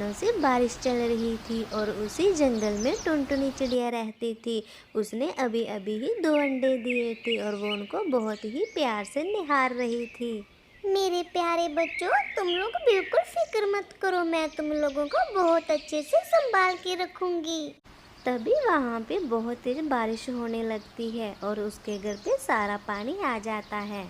दिनों से बारिश चल रही थी और उसी जंगल में टुनटुनी चिड़िया रहती थी। उसने अभी अभी ही 2 अंडे दिए थे और वो उनको बहुत ही प्यार से निहार रही थी। मेरे प्यारे बच्चों, तुम लोग बिल्कुल फिक्र मत करो, मैं तुम लोगों को बहुत अच्छे से संभाल के रखूंगी। तभी वहाँ पे बहुत तेज बारिश होने लगती है और उसके घर पे सारा पानी आ जाता है।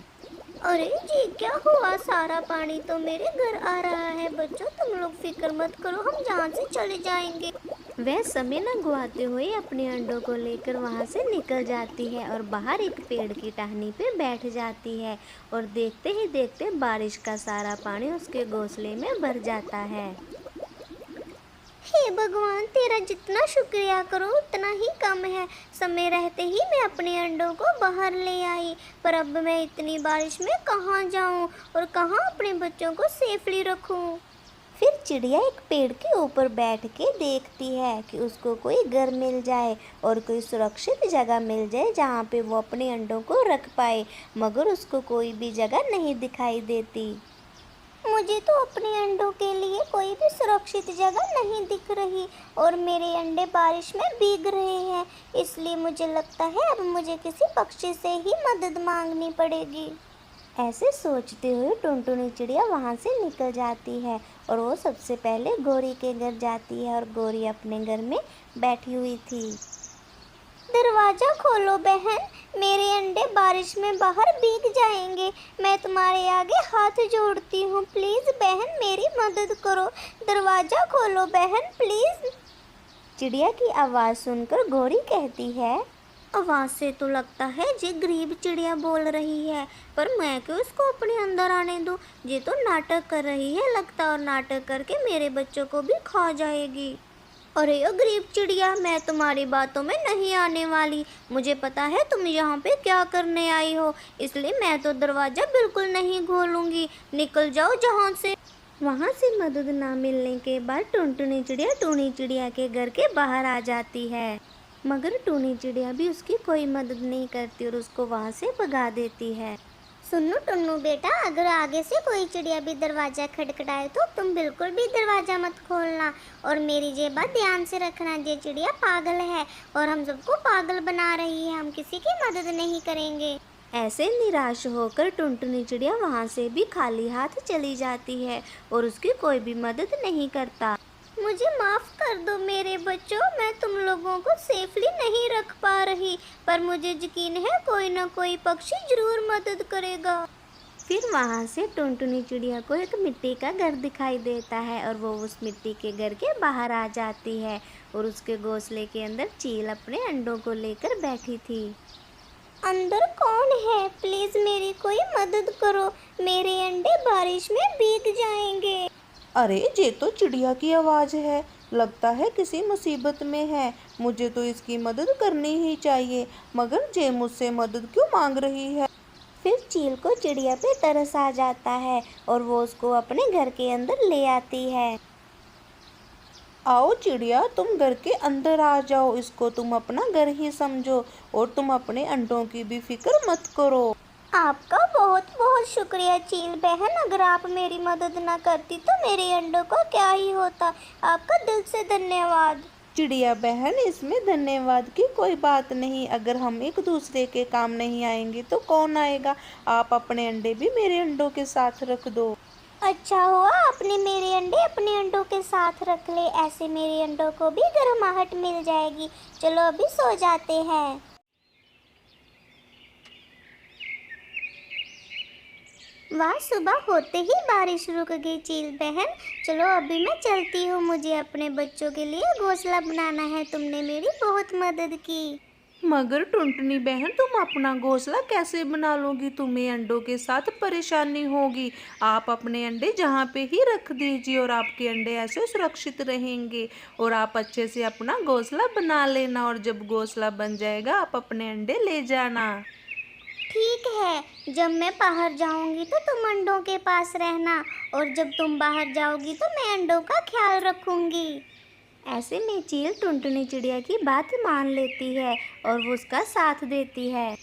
अरे जी, क्या हुआ? सारा पानी तो मेरे घर आ रहा है। बच्चों, तुम लोग फिक्र मत करो, हम यहाँ से चले जाएंगे। वह समय न गुआते हुए अपने अंडों को लेकर वहाँ से निकल जाती है और बाहर एक पेड़ की टहनी पे बैठ जाती है और देखते ही देखते बारिश का सारा पानी उसके घोंसले में भर जाता है। हे भगवान, तेरा जितना शुक्रिया करो उतना ही कम है। समय रहते ही मैं अपने अंडों को बाहर ले आई, पर अब मैं इतनी बारिश में कहाँ जाऊँ और कहाँ अपने बच्चों को सेफली रखूँ। फिर चिड़िया एक पेड़ के ऊपर बैठ के देखती है कि उसको कोई घर मिल जाए और कोई सुरक्षित जगह मिल जाए जहाँ पे वो अपने अंडों को रख पाए, मगर उसको कोई भी जगह नहीं दिखाई देती। मुझे तो अपने अंडों के लिए कोई भी सुरक्षित जगह नहीं दिख रही और मेरे अंडे बारिश में भीग रहे हैं, इसलिए मुझे लगता है अब मुझे किसी पक्षी से ही मदद मांगनी पड़ेगी। ऐसे सोचते हुए टुनटुनी चिड़िया वहाँ से निकल जाती है और वो सबसे पहले गोरी के घर जाती है और गोरी अपने घर में बैठी हुई थी। दरवाजा खोलो बहन, मेरे अंडे बारिश में बाहर भीग जाएंगे। मैं तुम्हारे आगे हाथ जोड़ती हूँ, प्लीज बहन मेरी मदद करो। दरवाजा खोलो बहन, प्लीज। चिड़िया की आवाज़ सुनकर गोरी कहती है, आवाज से तो लगता है ये गरीब चिड़िया बोल रही है, पर मैं क्यों इसको अपने अंदर आने दूँ? ये तो नाटक कर रही है लगता, और नाटक करके मेरे बच्चों को भी खा जाएगी। अरे ओ गरीब चिड़िया, मैं तुम्हारी बातों में नहीं आने वाली। मुझे पता है तुम यहाँ पे क्या करने आई हो, इसलिए मैं तो दरवाज़ा बिल्कुल नहीं खोलूँगी। निकल जाओ जहाँ से। वहाँ से मदद ना मिलने के बाद टुनटुनी चिड़िया टूनी चिड़िया के घर के बाहर आ जाती है, मगर टूनी चिड़िया भी उसकी कोई मदद नहीं करती और उसको वहाँ से भगा देती है। सुनो टुन्नू बेटा, अगर आगे से कोई चिड़िया भी दरवाज़ा खटखटाए तो तुम बिल्कुल भी दरवाज़ा मत खोलना, और मेरी ये बात ध्यान से रखना। ये चिड़िया पागल है और हम सबको पागल बना रही है, हम किसी की मदद नहीं करेंगे। ऐसे निराश होकर टुनटुनी चिड़िया वहाँ से भी खाली हाथ चली जाती है और उसकी कोई भी मदद नहीं करता। मुझे माफ़ कर दो मेरे बच्चों, मैं तुम लोगों को सेफली नहीं रख पा रही, पर मुझे यकीन है कोई ना कोई पक्षी जरूर मदद करेगा। फिर वहाँ से टुनटुनी चिड़िया को एक मिट्टी का घर दिखाई देता है और वो उस मिट्टी के घर के बाहर आ जाती है और उसके घोंसले के अंदर चील अपने अंडों को लेकर बैठी थी। अंदर कौन है? प्लीज मेरी कोई मदद करो, मेरे अंडे बारिश में भीग जाएंगे। अरे ये तो चिड़िया की आवाज़ है, लगता है किसी मुसीबत में है। मुझे तो इसकी मदद करनी ही चाहिए, मगर ये मुझसे मदद क्यों मांग रही है? फिर चील को चिड़िया पे तरस आ जाता है और वो उसको अपने घर के अंदर ले आती है। आओ चिड़िया, तुम घर के अंदर आ जाओ, इसको तुम अपना घर ही समझो और तुम अपने अंडों की भी फिक्र मत करो। आपका बहुत बहुत शुक्रिया चील बहन, अगर आप मेरी मदद ना करती तो मेरे अंडों को क्या ही होता। आपका दिल से धन्यवाद। चिड़िया बहन, इसमें धन्यवाद की कोई बात नहीं। अगर हम एक दूसरे के काम नहीं आएंगे तो कौन आएगा? आप अपने अंडे भी मेरे अंडों के साथ रख दो। अच्छा हुआ आपने मेरे अंडे अपने अंडों के साथ रख ले, ऐसे मेरे अंडों को भी गर्माहट मिल जाएगी। चलो अभी सो जाते हैं। वाह, सुबह होते ही बारिश रुक गई चील बहन। चलो अभी मैं चलती हूँ, मुझे अपने बच्चों के लिए घोंसला बनाना है। तुमने मेरी बहुत मदद की। मगर टुनटुनी बहन, तुम अपना घोंसला कैसे बना लोगी? तुम्हें अंडों के साथ परेशानी होगी। आप अपने अंडे जहाँ पे ही रख दीजिए और आपके अंडे ऐसे सुरक्षित रहेंगे और आप अच्छे से अपना घोंसला बना लेना, और जब घोंसला बन जाएगा आप अपने अंडे ले जाना। ठीक है, जब मैं बाहर जाऊंगी तो तुम अंडों के पास रहना, और जब तुम बाहर जाओगी तो मैं अंडों का ख्याल रखूंगी। ऐसे में चील टुनटुनी चिड़िया की बात मान लेती है और वो उसका साथ देती है।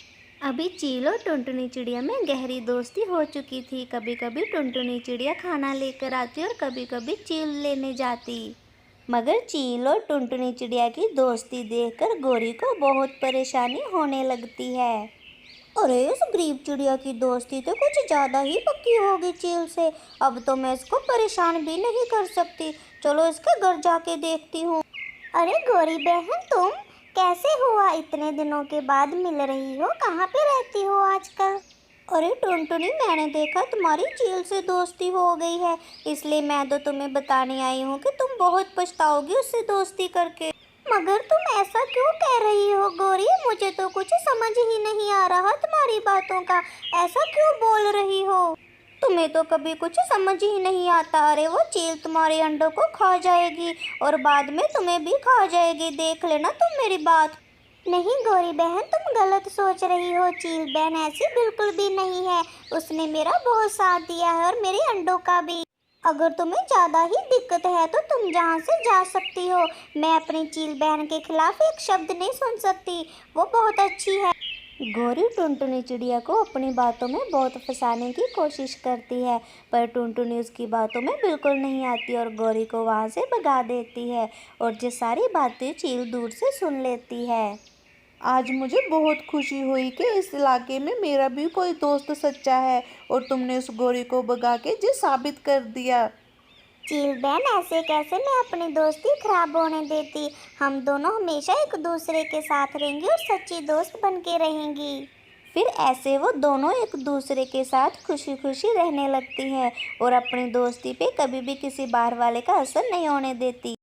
अभी चील और टुनटुनी चिड़िया में गहरी दोस्ती हो चुकी थी। कभी कभी टुनटुनी चिड़िया खाना लेकर आती और कभी कभी चील लेने जाती। मगर चील और टुनटुनी चिड़िया की दोस्ती देखकर गोरी को बहुत परेशानी होने लगती है। अरे इस गरीब चिड़िया की दोस्ती तो कुछ ज़्यादा ही पक्की होगी चील से। अब तो मैं इसको परेशान भी नहीं कर सकती। चलो इसके घर जाके देखती हूँ। अरे गोरी बहन, तुम कैसे हुआ? इतने दिनों के बाद मिल रही हो, कहाँ पे रहती हो आजकल? अरे टुनटुनी, मैंने देखा तुम्हारी चील से दोस्ती हो गई है, इसलिए मैं तो तुम्हें बताने आई हूँ कि तुम बहुत पछताओगी उससे दोस्ती करके। मगर तुम ऐसा क्यों कह रही हो गोरी? मुझे तो कुछ समझ ही नहीं आ रहा तुम्हारी बातों का। ऐसा क्यों बोल रही हो? तुम्हें तो कभी कुछ समझ ही नहीं आता। अरे वो चील तुम्हारे अंडों को खा जाएगी और बाद में तुम्हें भी खा जाएगी। देख लेना तुम मेरी बात। नहीं गोरी बहन, तुम गलत सोच रही हो। चील बहन ऐसी बिल्कुल भी नहीं है। उसने मेरा बहुत साथ दिया है और मेरे अंडों का भी। अगर तुम्हें ज़्यादा ही दिक्कत है तो तुम जहाँ से जा सकती हो। मैं अपनी चील बहन के खिलाफ एक शब्द नहीं सुन सकती। वो बहुत अच्छी है। गोरी टुनटुनी चिड़िया को अपनी बातों में बहुत फंसाने की कोशिश करती है, पर टुनटुनी उसकी बातों में बिल्कुल नहीं आती और गोरी को वहाँ से भगा देती है और ये सारी बातें चील दूर से सुन लेती है। आज मुझे बहुत खुशी हुई कि इस इलाके में मेरा भी कोई दोस्त सच्चा है और तुमने उस गोरी को भगा के जी साबित कर दिया। चील बहन, ऐसे कैसे मैं अपनी दोस्ती खराब होने देती। हम दोनों हमेशा एक दूसरे के साथ रहेंगे और सच्ची दोस्त बन के रहेंगी। फिर ऐसे वो दोनों एक दूसरे के साथ खुशी खुशी रहने लगती हैं और अपनी दोस्ती पे कभी भी किसी बाहर वाले का असर नहीं होने देती।